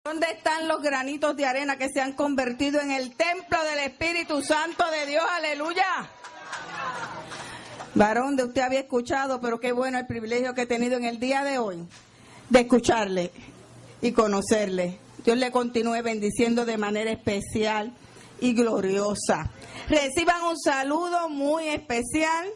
¿Dónde están los granitos de arena que se han convertido en el templo del Espíritu Santo de Dios? ¡Aleluya! Varón, de usted había escuchado, pero qué bueno el privilegio que he tenido en el día de hoy de escucharle y conocerle. Dios le continúe bendiciendo de manera especial y gloriosa. Reciban un saludo muy especial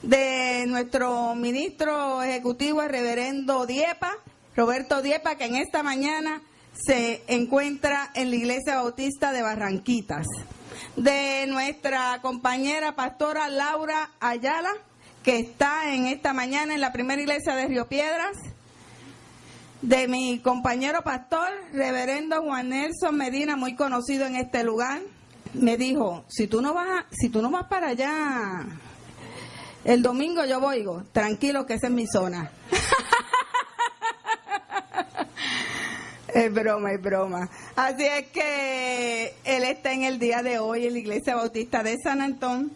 de nuestro ministro ejecutivo, el reverendo Diepa, Roberto Diepa, que en esta mañana se encuentra en la Iglesia Bautista de Barranquitas. De nuestra compañera pastora Laura Ayala, que está en esta mañana en la primera iglesia de Río Piedras. De mi compañero pastor, reverendo Juan Nelson Medina, muy conocido en este lugar. Me dijo, si tú no vas para allá el domingo, yo voy. Digo, tranquilo, que esa es mi zona. Es broma, es broma. Así es que él está en el día de hoy en la Iglesia Bautista de San Antón.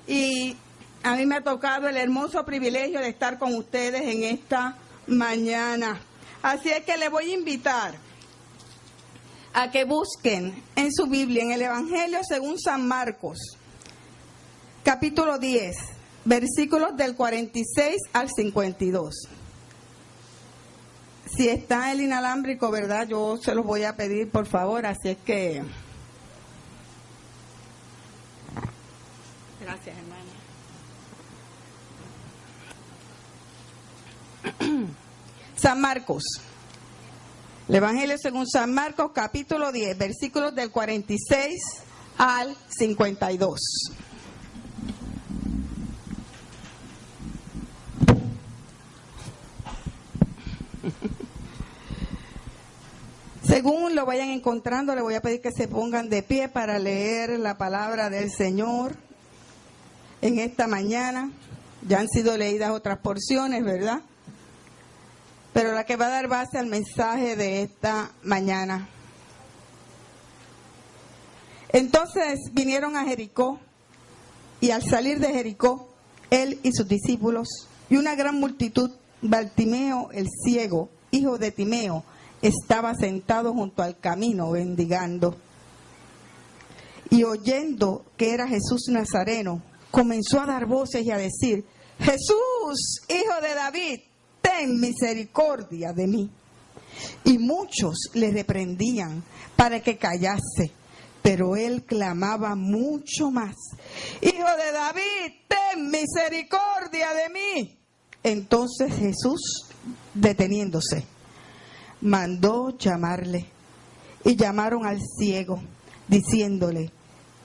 Y a mí me ha tocado el hermoso privilegio de estar con ustedes en esta mañana. Así es que les voy a invitar a que busquen en su Biblia, en el Evangelio según San Marcos, capítulo 10, versículos del 46 al 52. Si está el inalámbrico, ¿verdad? Yo se los voy a pedir, por favor, así es que... Gracias, hermana. San Marcos. El Evangelio según San Marcos, capítulo 10, versículos del 46 al 52. Según lo vayan encontrando, le voy a pedir que se pongan de pie para leer la palabra del Señor en esta mañana. Ya han sido leídas otras porciones, ¿verdad? Pero la que va a dar base al mensaje de esta mañana. Entonces vinieron a Jericó, y al salir de Jericó, él y sus discípulos, y una gran multitud, Bartimeo el ciego, hijo de Timeo, estaba sentado junto al camino bendigando. Y oyendo que era Jesús Nazareno, comenzó a dar voces y a decir: Jesús, hijo de David, ten misericordia de mí. Y muchos le reprendían para que callase, pero él clamaba mucho más: Hijo de David, ten misericordia de mí. Entonces Jesús, deteniéndose, mandó llamarle, y llamaron al ciego, diciéndole: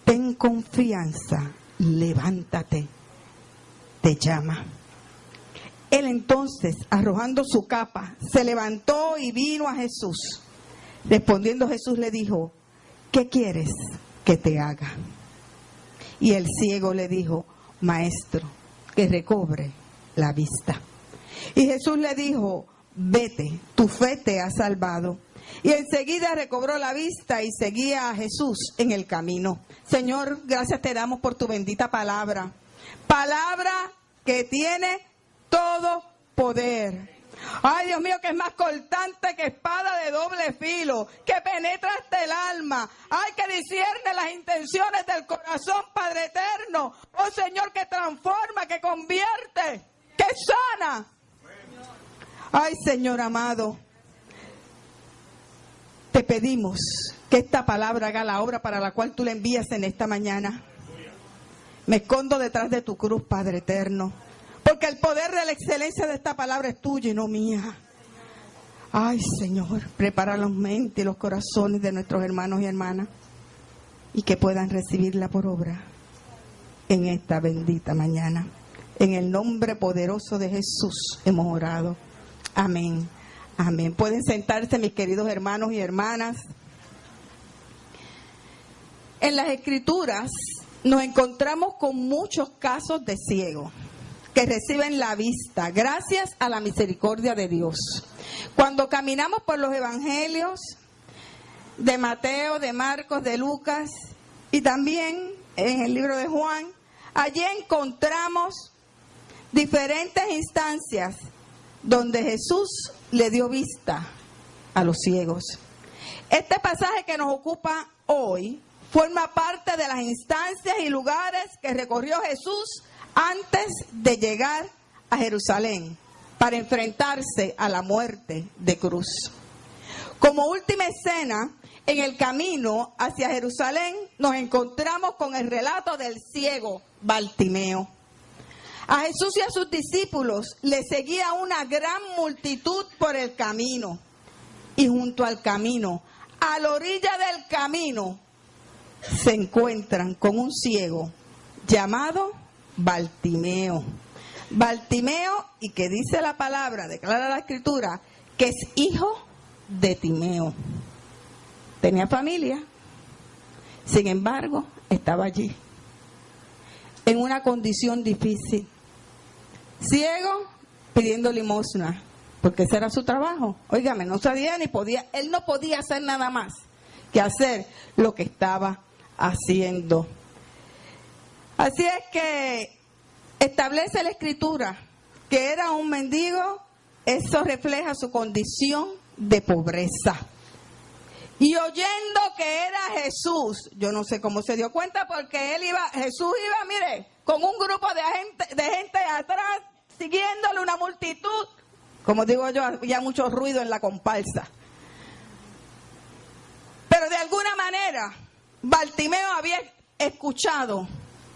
ten confianza, levántate, te llama. Él entonces, arrojando su capa, se levantó y vino a Jesús. Respondiendo Jesús le dijo: ¿qué quieres que te haga? Y el ciego le dijo: Maestro, que recobre la vista. Y Jesús le dijo: vete, tu fe te ha salvado. Y enseguida recobró la vista y seguía a Jesús en el camino. Señor, gracias te damos por tu bendita palabra. Palabra que tiene todo poder. Ay, Dios mío, que es más cortante que espada de doble filo, que penetra hasta el alma. Ay, que discierne las intenciones del corazón, Padre eterno. Oh Señor, que transforma, que convierte, que sana. Ay, Señor amado, te pedimos que esta palabra haga la obra para la cual tú la envías en esta mañana. Me escondo detrás de tu cruz, Padre eterno, porque el poder de la excelencia de esta palabra es tuya y no mía. Ay, Señor, prepara las mentes y los corazones de nuestros hermanos y hermanas y que puedan recibirla por obra en esta bendita mañana. En el nombre poderoso de Jesús hemos orado. Amén. Amén. Pueden sentarse, mis queridos hermanos y hermanas. En las Escrituras nos encontramos con muchos casos de ciegos que reciben la vista gracias a la misericordia de Dios. Cuando caminamos por los evangelios de Mateo, de Marcos, de Lucas y también en el libro de Juan, allí encontramos diferentes instancias donde Jesús le dio vista a los ciegos. Este pasaje que nos ocupa hoy forma parte de las instancias y lugares que recorrió Jesús antes de llegar a Jerusalén para enfrentarse a la muerte de cruz. Como última escena, en el camino hacia Jerusalén nos encontramos con el relato del ciego Bartimeo. A Jesús y a sus discípulos le seguía una gran multitud por el camino. Y junto al camino, a la orilla del camino, se encuentran con un ciego llamado Bartimeo. Bartimeo, y que dice la palabra, declara la Escritura, que es hijo de Timeo. Tenía familia, sin embargo, estaba allí, en una condición difícil. Ciego, pidiendo limosna, porque ese era su trabajo. Óigame, no sabía ni podía, él no podía hacer nada más que hacer lo que estaba haciendo. Así es que establece la Escritura que era un mendigo. Eso refleja su condición de pobreza. Y oyendo que era Jesús, yo no sé cómo se dio cuenta, porque Jesús iba, mire, con un grupo de gente atrás, siguiéndole, una multitud. Como digo yo, había mucho ruido en la comparsa. Pero de alguna manera, Bartimeo había escuchado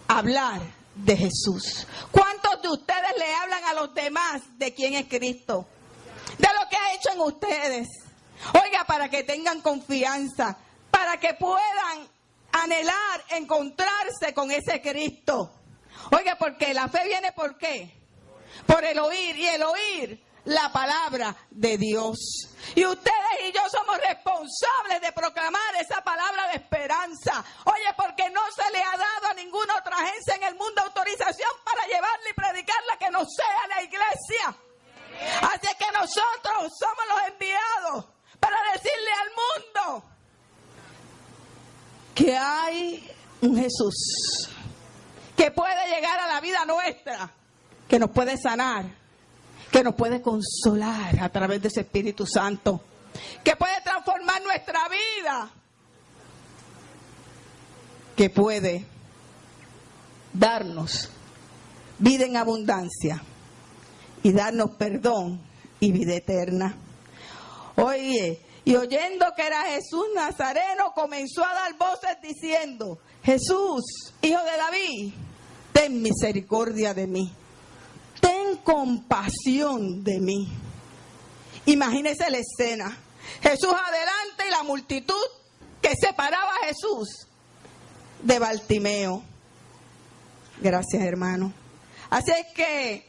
hablar de Jesús. ¿Cuántos de ustedes le hablan a los demás de quién es Cristo? De lo que ha hecho en ustedes. Oiga, para que tengan confianza, para que puedan anhelar encontrarse con ese Cristo. Oiga, porque la fe viene ¿por qué? Por el oír, y el oír la palabra de Dios. Y ustedes y yo somos responsables de proclamar esa palabra de esperanza. Oye, porque no se le ha dado a ninguna otra agencia en el mundo autorización para llevarla y predicarla que no sea la iglesia. Así es que nosotros somos los enviados para decirle al mundo que hay un Jesús que puede llegar a la vida nuestra, que nos puede sanar, que nos puede consolar a través de ese Espíritu Santo, que puede transformar nuestra vida, que puede darnos vida en abundancia y darnos perdón y vida eterna. Oye, y oyendo que era Jesús Nazareno, comenzó a dar voces diciendo: Jesús, hijo de David, ten misericordia de mí. Ten compasión de mí. Imagínese la escena. Jesús adelante y la multitud que separaba a Jesús de Bartimeo. Gracias, hermano. Así es que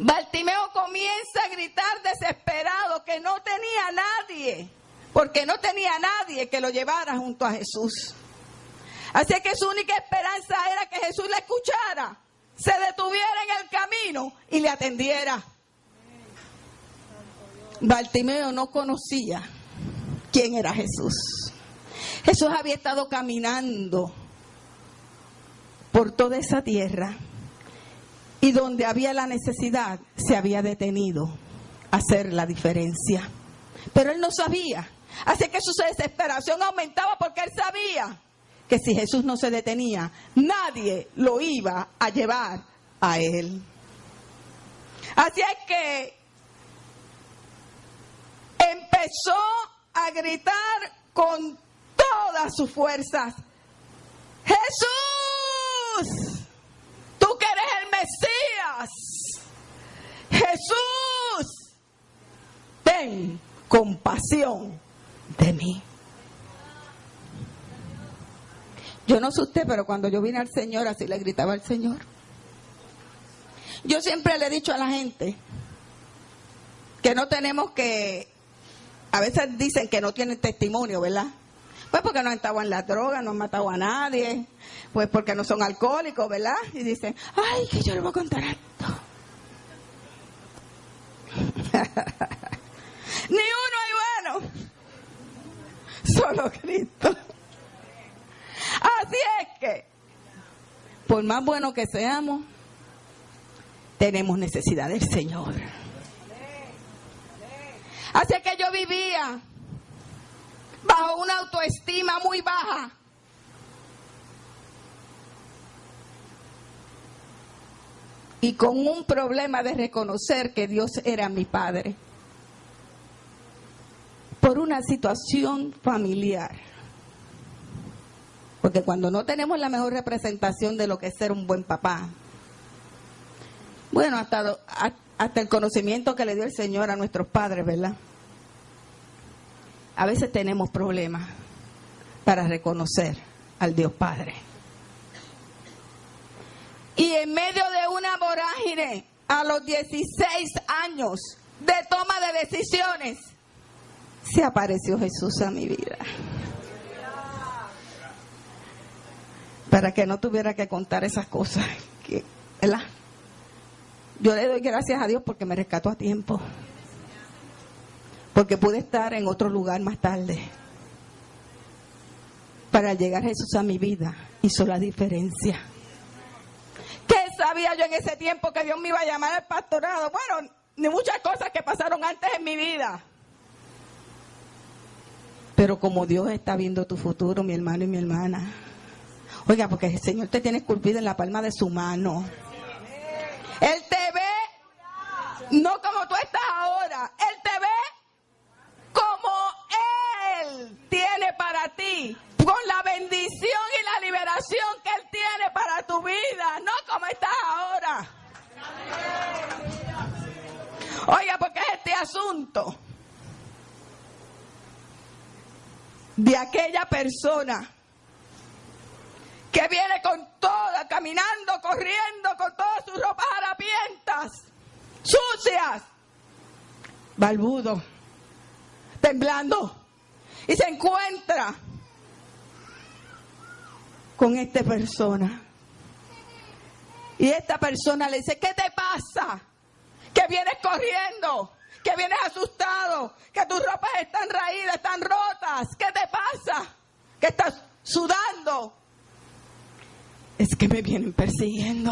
Bartimeo comienza a gritar desesperado que no tenía nadie, porque no tenía nadie que lo llevara junto a Jesús. Así es que su única esperanza era que Jesús la escuchara, se detuviera en el camino y le atendiera. Bartimeo no conocía quién era Jesús. Jesús había estado caminando por toda esa tierra y donde había la necesidad se había detenido a hacer la diferencia. Pero él no sabía. Así que su desesperación aumentaba porque él sabía que si Jesús no se detenía, nadie lo iba a llevar a él. Así es que empezó a gritar con todas sus fuerzas: ¡Jesús! ¡Tú que eres el Mesías! ¡Jesús! ¡Ten compasión de mí! Yo no sé usted, pero cuando yo vine al Señor, así le gritaba al Señor. Yo siempre le he dicho a la gente que no tenemos que, a veces dicen que no tienen testimonio, ¿verdad? Pues porque no han estado en la droga, no han matado a nadie, pues porque no son alcohólicos, ¿verdad? Y dicen: ay, que yo le voy a contar esto. Ni uno hay bueno, solo Cristo. Así es que, por más bueno que seamos, tenemos necesidad del Señor. Así es que yo vivía bajo una autoestima muy baja. Y con un problema de reconocer que Dios era mi padre. Por una situación familiar. Porque cuando no tenemos la mejor representación de lo que es ser un buen papá, bueno, hasta el conocimiento que le dio el Señor a nuestros padres, ¿verdad? A veces tenemos problemas para reconocer al Dios Padre. Y en medio de una vorágine, a los 16 años de toma de decisiones, se apareció Jesús a mi vida. Para que no tuviera que contar esas cosas, ¿verdad? Yo le doy gracias a Dios porque me rescató a tiempo. Porque pude estar en otro lugar más tarde. Para llegar Jesús a mi vida, hizo la diferencia. ¿Qué sabía yo en ese tiempo que Dios me iba a llamar al pastorado? Bueno, ni muchas cosas que pasaron antes en mi vida. Pero como Dios está viendo tu futuro, mi hermano y mi hermana. Oiga, porque el Señor te tiene esculpido en la palma de su mano. Él te ve, no como tú estás ahora. Él te ve como Él tiene para ti. Con la bendición y la liberación que Él tiene para tu vida. No como estás ahora. Oiga, porque es este asunto de aquella persona que viene con toda, caminando, corriendo, con todas sus ropas harapientas, sucias, balbudo, temblando, y se encuentra con esta persona. Y esta persona le dice, ¿qué te pasa? Que vienes corriendo, que vienes asustado, que tus ropas están raídas, están rotas. ¿Qué te pasa? Que estás sudando. Es que me vienen persiguiendo.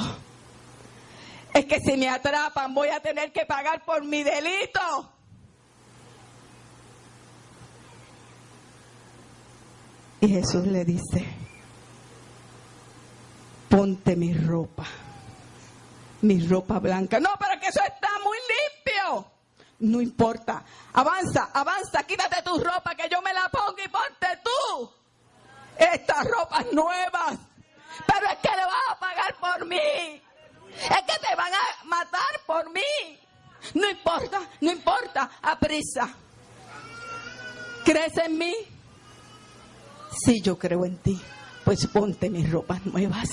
Es que si me atrapan voy a tener que pagar por mi delito. Y Jesús le dice, ponte mi ropa blanca. No, pero que eso está muy limpio. No importa. Avanza, avanza, quítate tu ropa que yo me la pongo y ponte tú estas ropas nuevas. Pero es que le vas a pagar por mí. Es que te van a matar por mí. No importa, no importa. Aprisa. ¿Crees en mí? Sí, yo creo en ti. Pues ponte mis ropas nuevas.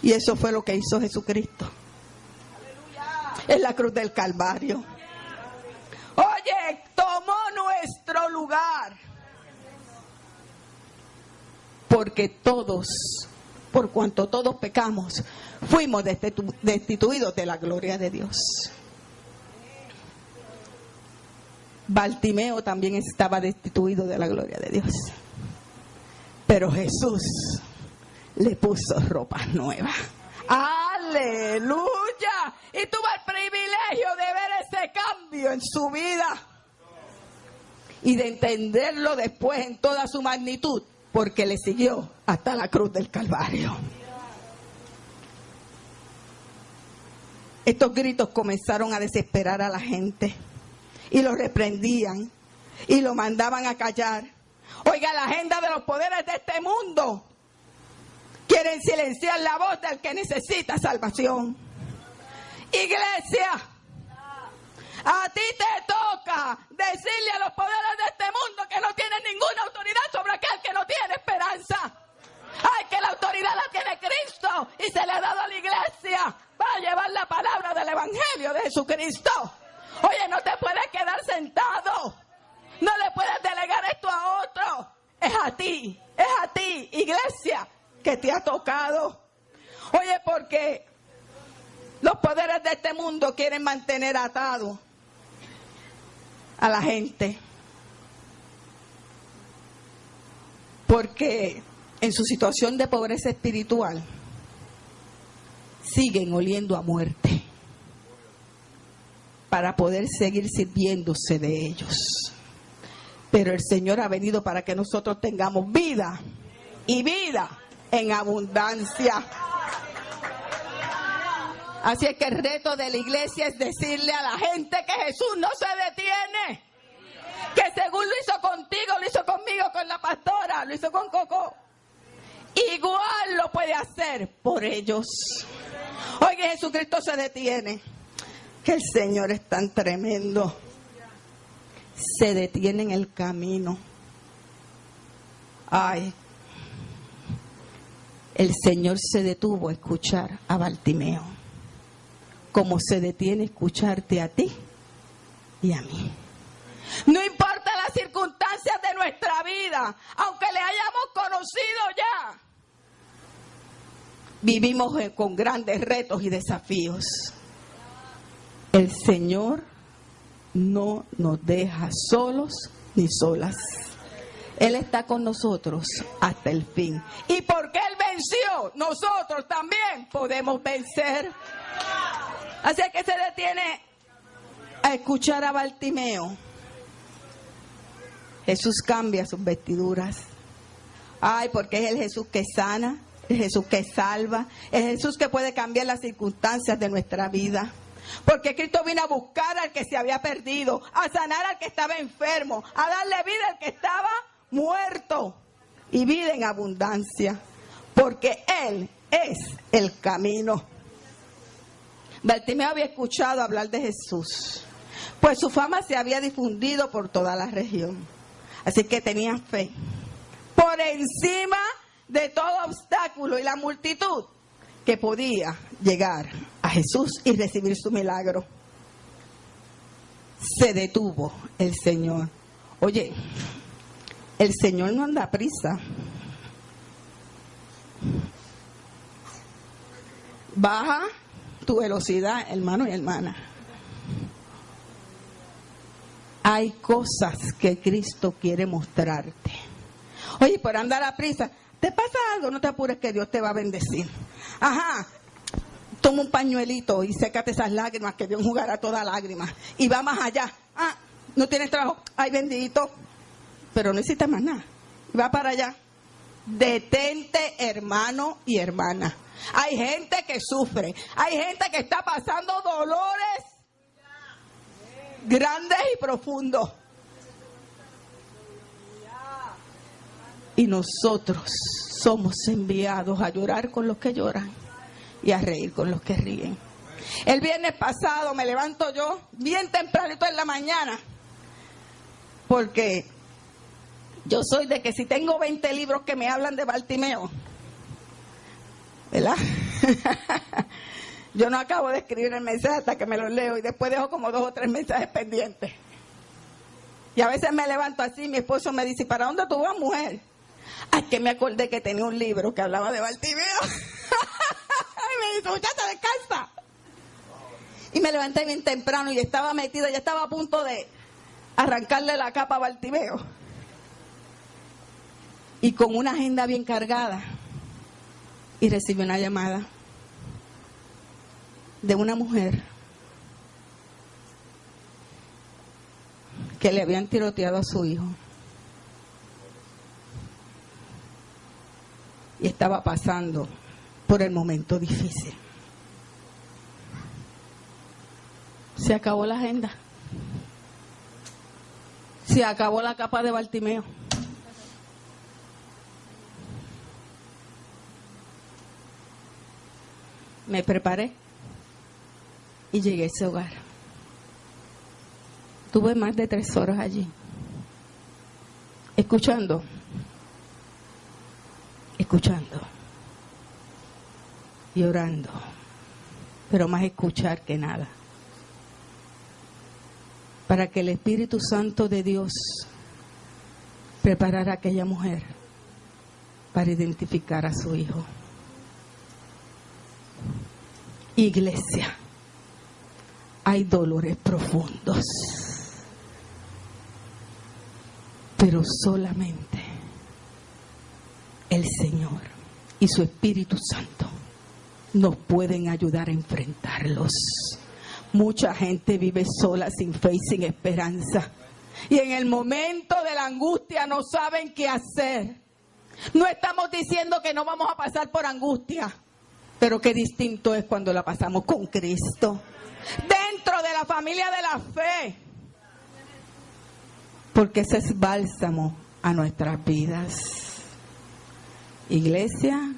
Y eso fue lo que hizo Jesucristo en la cruz del Calvario. Oye, tomó nuestro lugar. Porque todos, por cuanto todos pecamos, fuimos destituidos de la gloria de Dios. Bartimeo también estaba destituido de la gloria de Dios. Pero Jesús le puso ropas nuevas. ¡Aleluya! Y tuvo el privilegio de ver ese cambio en su vida. Y de entenderlo después en toda su magnitud. Porque le siguió hasta la cruz del Calvario. Estos gritos comenzaron a desesperar a la gente. Y lo reprendían. Y lo mandaban a callar. Oiga, la agenda de los poderes de este mundo quieren silenciar la voz del que necesita salvación. Iglesia, a ti te toca decirle a los poderes de este mundo que no tienen ninguna autoridad sobre aquel que no tiene esperanza. Ay, que la autoridad la tiene Cristo y se le ha dado a la iglesia para llevar la palabra del Evangelio de Jesucristo. Oye, no te puedes quedar sentado. No le puedes delegar esto a otro. Es a ti, iglesia, que te ha tocado. Oye, porque los poderes de este mundo quieren mantener atado a la gente. Porque en su situación de pobreza espiritual siguen oliendo a muerte para poder seguir sirviéndose de ellos. Pero el Señor ha venido para que nosotros tengamos vida y vida en abundancia. Así es que el reto de la iglesia es decirle a la gente que Jesús no se detiene. Que según lo hizo contigo, lo hizo conmigo, con la pastora, lo hizo con Coco. Igual lo puede hacer por ellos. Hoy que Jesucristo se detiene. Que el Señor es tan tremendo. Se detiene en el camino. Ay, el Señor se detuvo a escuchar a Bartimeo, como se detiene a escucharte a ti y a mí. No importa las circunstancias de nuestra vida, aunque le hayamos conocido ya, vivimos con grandes retos y desafíos. El Señor no nos deja solos ni solas. Él está con nosotros hasta el fin. Y porque Él venció, nosotros también podemos vencer. Así que se detiene a escuchar a Bartimeo. Jesús cambia sus vestiduras. Ay, porque es el Jesús que sana, el Jesús que salva, el Jesús que puede cambiar las circunstancias de nuestra vida. Porque Cristo vino a buscar al que se había perdido, a sanar al que estaba enfermo, a darle vida al que estaba muerto y vida en abundancia. Porque Él es el camino. Bartimeo había escuchado hablar de Jesús, pues su fama se había difundido por toda la región. Así que tenía fe. Por encima de todo obstáculo y la multitud que podía llegar a Jesús y recibir su milagro. Se detuvo el Señor. Oye, el Señor no anda a prisa. Baja tu velocidad, hermano y hermana. Hay cosas que Cristo quiere mostrarte. Oye, por andar a prisa, ¿te pasa algo? No te apures, que Dios te va a bendecir. Ajá, toma un pañuelito y sécate esas lágrimas, que Dios enjugará toda lágrima. Y va más allá. Ah, no tienes trabajo. Ay, bendito. Pero no necesitas más nada. Va para allá. Detente, hermano y hermana. Hay gente que sufre. Hay gente que está pasando dolores grandes y profundos. Y nosotros somos enviados a llorar con los que lloran y a reír con los que ríen. El viernes pasado me levanto yo bien tempranito en la mañana, porque yo soy de que si tengo 20 libros que me hablan de Bartimeo, ¿verdad? Yo no acabo de escribir el mensaje hasta que me lo leo y después dejo como 2 o 3 mensajes pendientes. Y a veces me levanto así, mi esposo me dice, ¿para dónde tú vas, mujer? Ay, que me acordé que tenía un libro que hablaba de Bartimeo. Y me dice, muchacha, descansa. Y me levanté bien temprano y estaba metida, ya estaba a punto de arrancarle la capa a Bartimeo. Y con una agenda bien cargada. Y recibí una llamada de una mujer que le habían tiroteado a su hijo. Y estaba pasando por el momento difícil. Se acabó la agenda. Se acabó la capa de Bartimeo. Me preparé y llegué a ese hogar. Tuve más de 3 horas allí, escuchando, y orando, pero más escuchar que nada, para que el Espíritu Santo de Dios preparara a aquella mujer para identificar a su hijo. Iglesia, hay dolores profundos, pero solamente el Señor y su Espíritu Santo nos pueden ayudar a enfrentarlos. Mucha gente vive sola, sin fe y sin esperanza. Y en el momento de la angustia no saben qué hacer. No estamos diciendo que no vamos a pasar por angustia, pero qué distinto es cuando la pasamos con Cristo, dentro de la familia de la fe, porque ese es bálsamo a nuestras vidas. Iglesia,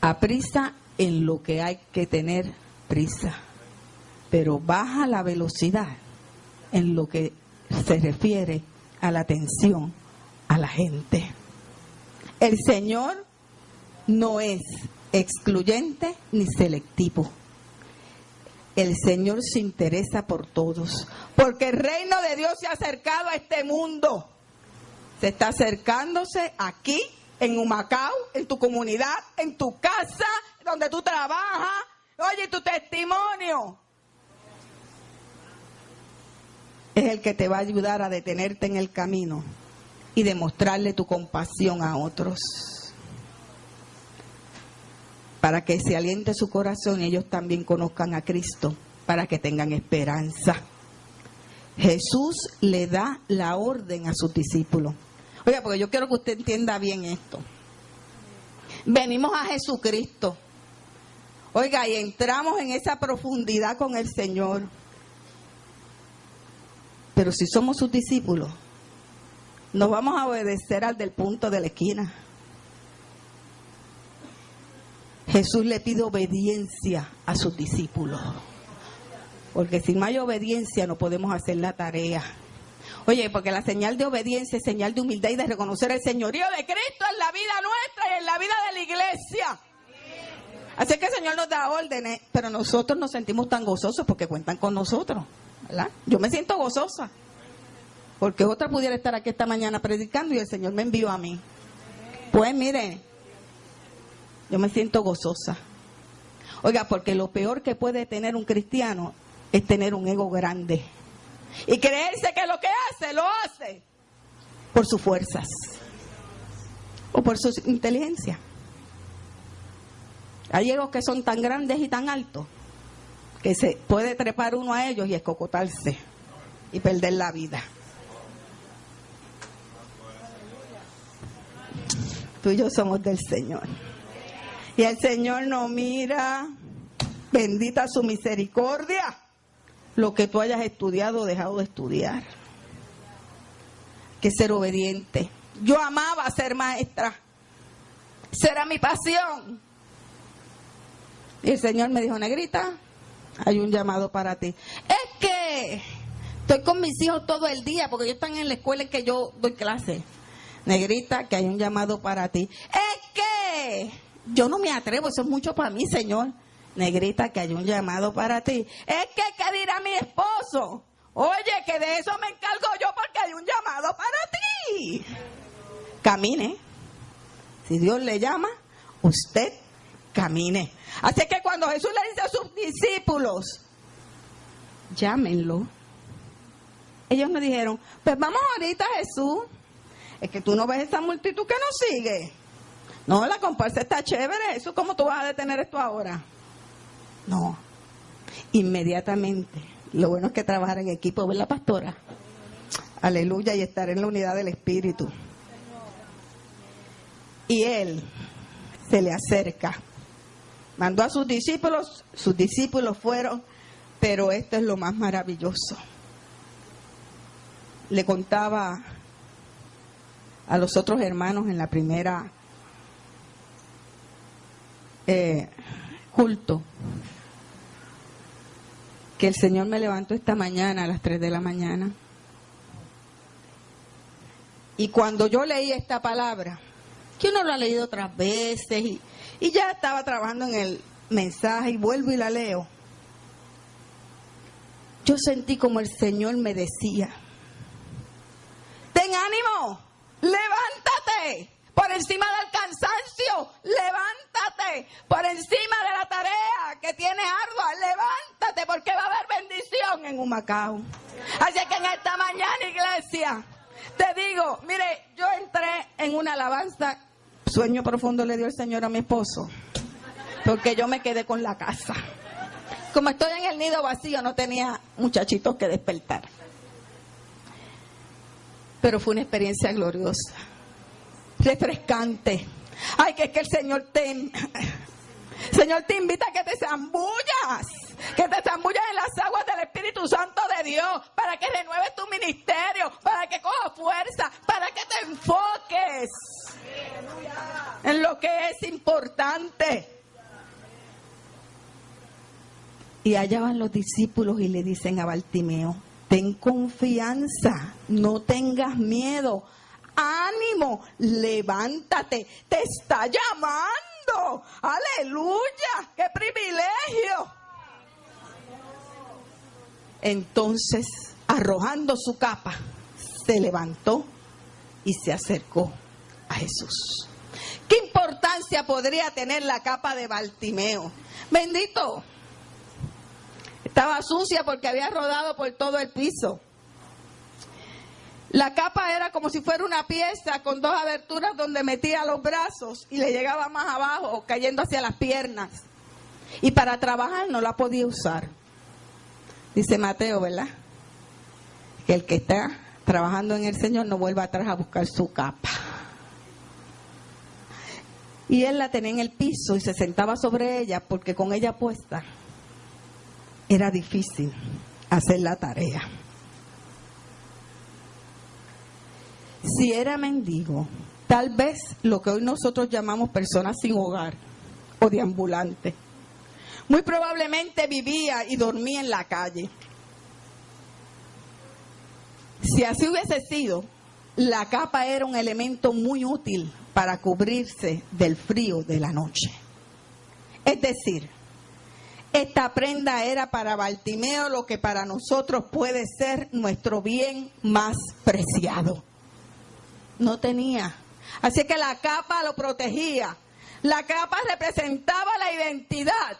aprisa en lo que hay que tener prisa, pero baja la velocidad en lo que se refiere a la atención a la gente. El Señor no es excluyente ni selectivo. El Señor se interesa por todos, porque el reino de Dios se ha acercado a este mundo. Se está acercándose aquí, en Humacao, en tu comunidad, en tu casa, donde tú trabajas. Oye, tu testimonio es el que te va a ayudar a detenerte en el camino y demostrarle tu compasión a otros, para que se aliente su corazón y ellos también conozcan a Cristo, para que tengan esperanza. Jesús le da la orden a sus discípulos. Oiga, porque yo quiero que usted entienda bien esto. Venimos a Jesucristo. Oiga, y entramos en esa profundidad con el Señor. Pero si somos sus discípulos, nos vamos a obedecer al del punto de la esquina. Jesús le pide obediencia a sus discípulos, porque si no hay obediencia no podemos hacer la tarea. Oye, porque la señal de obediencia es señal de humildad y de reconocer el señorío de Cristo en la vida nuestra y en la vida de la iglesia. Así que el Señor nos da órdenes, pero nosotros nos sentimos tan gozosos porque cuentan con nosotros, ¿verdad? Yo me siento gozosa, porque otra pudiera estar aquí esta mañana predicando y el Señor me envió a mí. Pues mire, yo me siento gozosa. Oiga, porque lo peor que puede tener un cristiano es tener un ego grande y creerse que lo que hace, lo hace por sus fuerzas o por su inteligencia. Hay egos que son tan grandes y tan altos que se puede trepar uno a ellos y escocotarse y perder la vida. Tú y yo somos del Señor. Y el Señor nos mira, bendita su misericordia, lo que tú hayas estudiado o dejado de estudiar. Hay que ser obediente. Yo amaba ser maestra. Esa era mi pasión. Y el Señor me dijo, negrita, hay un llamado para ti. Es que estoy con mis hijos todo el día, porque ellos están en la escuela en que yo doy clase. Negrita, que hay un llamado para ti. Es que yo no me atrevo, eso es mucho para mí, Señor. Negrita, que hay un llamado para ti. Es que, ¿qué dirá mi esposo? Oye, que de eso me encargo yo porque hay un llamado para ti. Camine. Si Dios le llama, usted camine. Así que cuando Jesús le dice a sus discípulos, llámenlo, ellos me dijeron, pues vamos ahorita, Jesús. Es que tú no ves esa multitud que nos sigue. No, la comparsa está chévere. Eso, ¿cómo tú vas a detener esto ahora? No. Inmediatamente. Lo bueno es que trabajar en equipo, ¿verdad, pastora? Aleluya, y estar en la unidad del Espíritu. Y él se le acerca. Mandó a sus discípulos fueron, pero esto es lo más maravilloso. Le contaba a los otros hermanos en la primera culto que el Señor me levantó esta mañana a las 3 de la mañana, y cuando yo leí esta palabra, que uno lo ha leído otras veces y ya estaba trabajando en el mensaje y vuelvo y la leo, yo sentí como el Señor me decía, ten ánimo, levántate por encima del cansancio, levántate por encima de la tarea que tienes ardua, levántate porque va a haber bendición en Humacao. Así que en esta mañana, iglesia, te digo, mire, yo entré en una alabanza, sueño profundo le dio el Señor a mi esposo, porque yo me quedé con la casa. Como estoy en el nido vacío, no tenía muchachitos que despertar. pero fue una experiencia gloriosa, refrescante. Ay, que es que el Señor te invita a que te zambullas en las aguas del Espíritu Santo de Dios, para que renueves tu ministerio, para que cojas fuerza, para que te enfoques en lo que es importante. Y allá van los discípulos y le dicen a Bartimeo: ten confianza, no tengas miedo, ánimo, levántate, te está llamando. ¡Aleluya! ¡Qué privilegio! Entonces, arrojando su capa, se levantó y se acercó a Jesús. ¿Qué importancia podría tener la capa de Bartimeo? Bendito. Estaba sucia porque había rodado por todo el piso. La capa era como si fuera una pieza con dos aberturas donde metía los brazos y le llegaba más abajo, cayendo hacia las piernas. Y para trabajar no la podía usar. Dice Mateo, ¿verdad? Que el que está trabajando en el Señor no vuelva atrás a buscar su capa. Y él la tenía en el piso y se sentaba sobre ella porque con ella puesta era difícil hacer la tarea. Si era mendigo, tal vez lo que hoy nosotros llamamos personas sin hogar o deambulantes, muy probablemente vivía y dormía en la calle. Si así hubiese sido, la capa era un elemento muy útil para cubrirse del frío de la noche. Es decir, esta prenda era para Bartimeo lo que para nosotros puede ser nuestro bien más preciado. No tenía. Así que la capa lo protegía. La capa representaba la identidad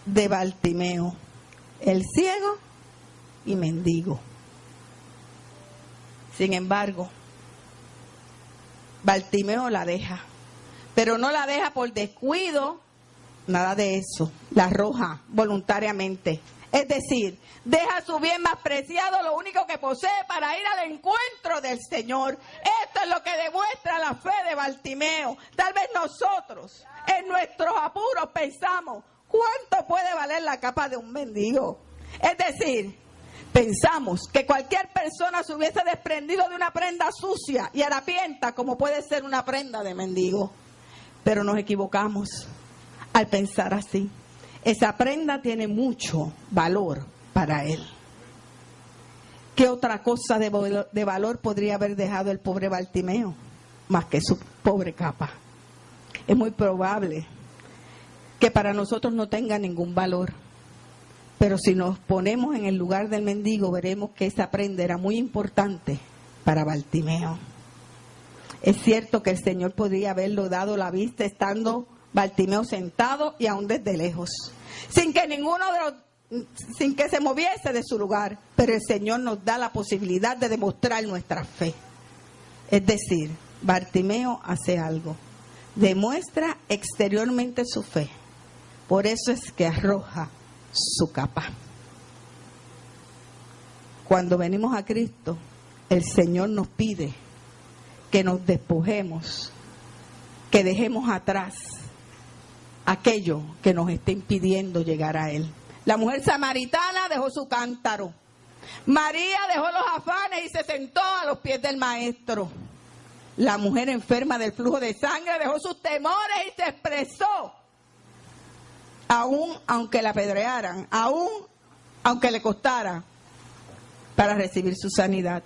de Bartimeo, el ciego y mendigo. Sin embargo, Bartimeo la deja, pero no la deja por descuido, nada de eso, la arroja voluntariamente. Es decir, deja su bien más preciado, lo único que posee, para ir al encuentro del Señor. Esto es lo que demuestra la fe de Bartimeo. Tal vez nosotros, en nuestros apuros, pensamos: ¿cuánto puede valer la capa de un mendigo? Es decir, pensamos que cualquier persona se hubiese desprendido de una prenda sucia y harapienta como puede ser una prenda de mendigo. Pero nos equivocamos al pensar así. Esa prenda tiene mucho valor para él. ¿Qué otra cosa de valor podría haber dejado el pobre Bartimeo más que su pobre capa? Es muy probable que para nosotros no tenga ningún valor, pero si nos ponemos en el lugar del mendigo, veremos que esa prenda era muy importante para Bartimeo. Es cierto que el Señor podría haberlo dado la vista estando Bartimeo sentado y aún desde lejos, sin que se moviese de su lugar, pero el Señor nos da la posibilidad de demostrar nuestra fe. Es decir, Bartimeo hace algo, demuestra exteriormente su fe, por eso es que arroja su capa. Cuando venimos a Cristo, el Señor nos pide que nos despojemos, que dejemos atrás aquello que nos está impidiendo llegar a Él. La mujer samaritana dejó su cántaro. María dejó los afanes y se sentó a los pies del Maestro. La mujer enferma del flujo de sangre dejó sus temores y se expresó. Aún aunque la apedrearan, aún aunque le costara, para recibir su sanidad.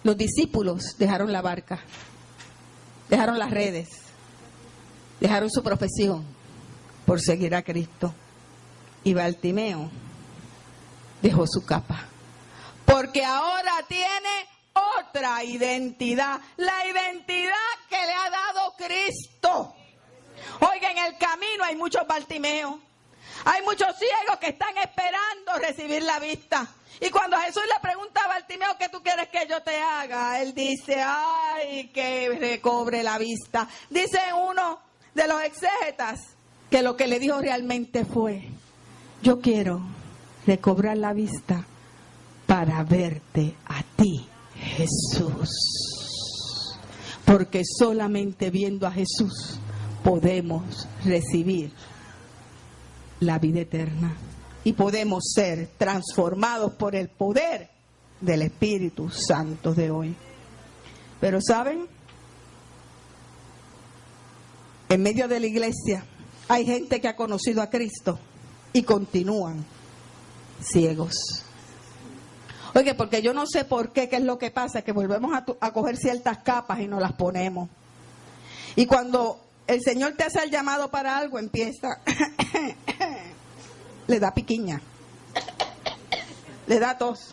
Los discípulos dejaron la barca, dejaron las redes, dejaron su profesión por seguir a Cristo. Y Bartimeo dejó su capa, porque ahora tiene otra identidad, la identidad que le ha dado Cristo. Oiga, en el camino hay muchos Bartimeos, hay muchos ciegos que están esperando recibir la vista. Y cuando Jesús le pregunta a Bartimeo: ¿qué tú quieres que yo te haga?, él dice: ay, que recobre la vista. Dice uno de los exégetas que lo que le dijo realmente fue: yo quiero recobrar la vista para para verte a ti, Jesús. Porque solamente viendo a Jesús podemos recibir la vida eterna y podemos ser transformados por el poder del Espíritu Santo de hoy. Pero ¿saben? En medio de la iglesia hay gente que ha conocido a Cristo y continúan ciegos. Oye, porque yo no sé por qué, qué es lo que pasa, que volvemos a coger ciertas capas y nos las ponemos. Y cuando el Señor te hace el llamado para algo, empieza, le da piquiña, le da tos.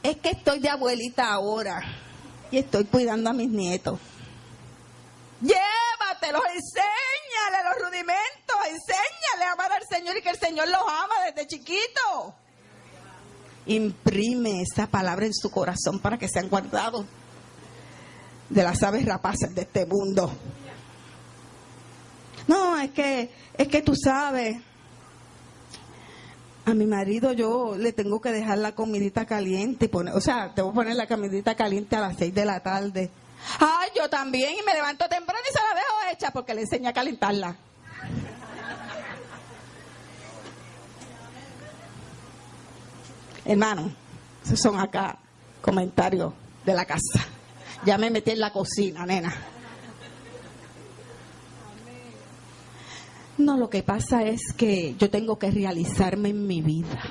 Es que estoy de abuelita ahora y estoy cuidando a mis nietos. Llévatelos, enséñale los rudimentos, enséñale a amar al Señor y que el Señor los ama desde chiquito. Imprime esa palabra en su corazón para que sean guardados de las aves rapaces de este mundo. No, es que tú sabes, a mi marido yo le tengo que dejar la comidita caliente y poner, o sea, tengo que poner la comidita caliente a las 6 de la tarde. Ay, yo también, y me levanto temprano y se la dejo hecha porque le enseñé a calentarla. Hermano, esos son acá comentarios de la casa. Ya me metí en la cocina, nena. No, lo que pasa es que yo tengo que realizarme en mi vida.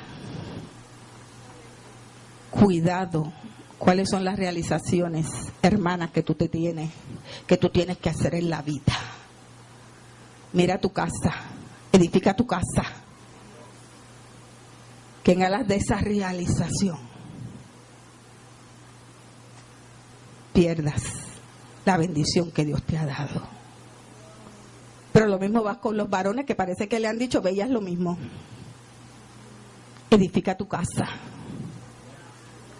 Cuidado. ¿Cuáles son las realizaciones, hermanas, que tú tienes que hacer en la vida? Mira tu casa, edifica tu casa. Que en alas de esa realización pierdas la bendición que Dios te ha dado. Pero lo mismo vas con los varones que parece que le han dicho, veías lo mismo. Edifica tu casa.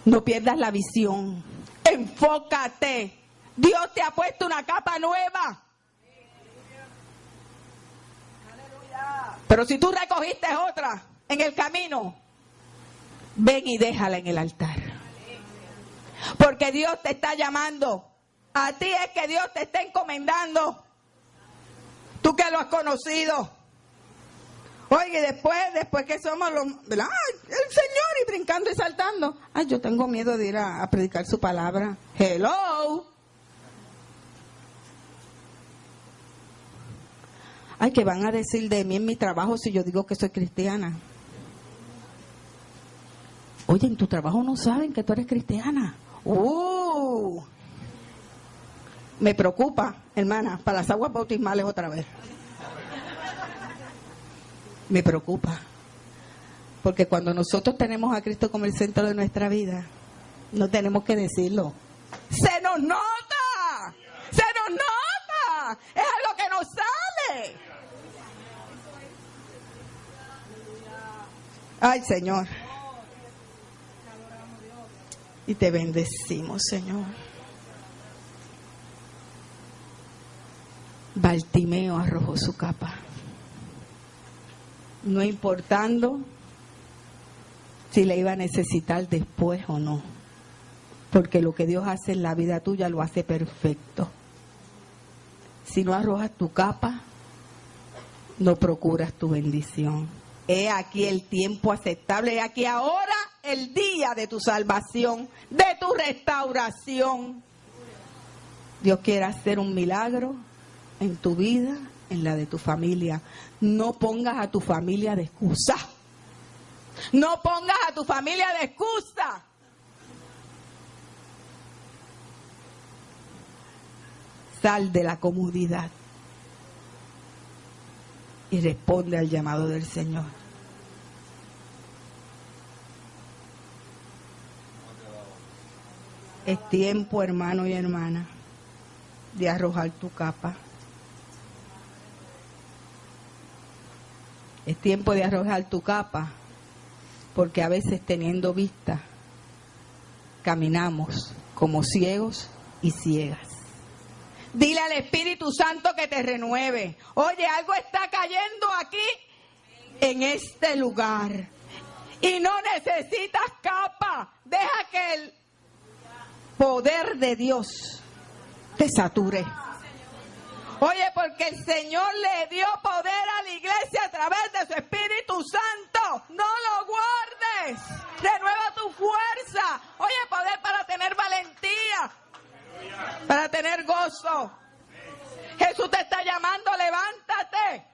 No pierdas la visión. Enfócate. Dios te ha puesto una capa nueva. Pero si tú recogiste otra en el camino, ven y déjala en el altar. Porque Dios te está llamando. A ti es que Dios te está encomendando. Tú que lo has conocido. Oye, después que somos los, ¿verdad? El Señor, y brincando y saltando. Ay, yo tengo miedo de ir a predicar su palabra. Hello. Ay, ¿qué van a decir de mí en mi trabajo si yo digo que soy cristiana? Oye, en tu trabajo no saben que tú eres cristiana. Me preocupa, hermana, para las aguas bautismales otra vez. Me preocupa. Porque cuando nosotros tenemos a Cristo como el centro de nuestra vida, no tenemos que decirlo. ¡Se nos nota! ¡Se nos nota! ¡Es algo que nos sale! ¡Ay, Señor! Y te bendecimos, Señor. Bartimeo arrojó su capa. No importando si le iba a necesitar después o no. Porque lo que Dios hace en la vida tuya lo hace perfecto. Si no arrojas tu capa, no procuras tu bendición. He aquí el tiempo aceptable, he aquí ahora el día de tu salvación, de tu restauración. Dios quiere hacer un milagro en tu vida, en la de tu familia. No pongas a tu familia de excusa. No pongas a tu familia de excusa. Sal de la comodidad y responde al llamado del Señor. Es tiempo, hermano y hermana, de arrojar tu capa. Es tiempo de arrojar tu capa, porque a veces teniendo vista, caminamos como ciegos y ciegas. Dile al Espíritu Santo que te renueve. Oye, algo está cayendo aquí en este lugar. Y no necesitas capa. Deja que el poder de Dios te sature. Oye, porque el Señor le dio poder a la iglesia a través de su Espíritu Santo. No lo guardes. Renueva tu fuerza. Oye, poder para tener valentía, para tener gozo. Jesús te está llamando, levántate.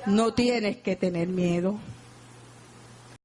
No tienes que tener miedo.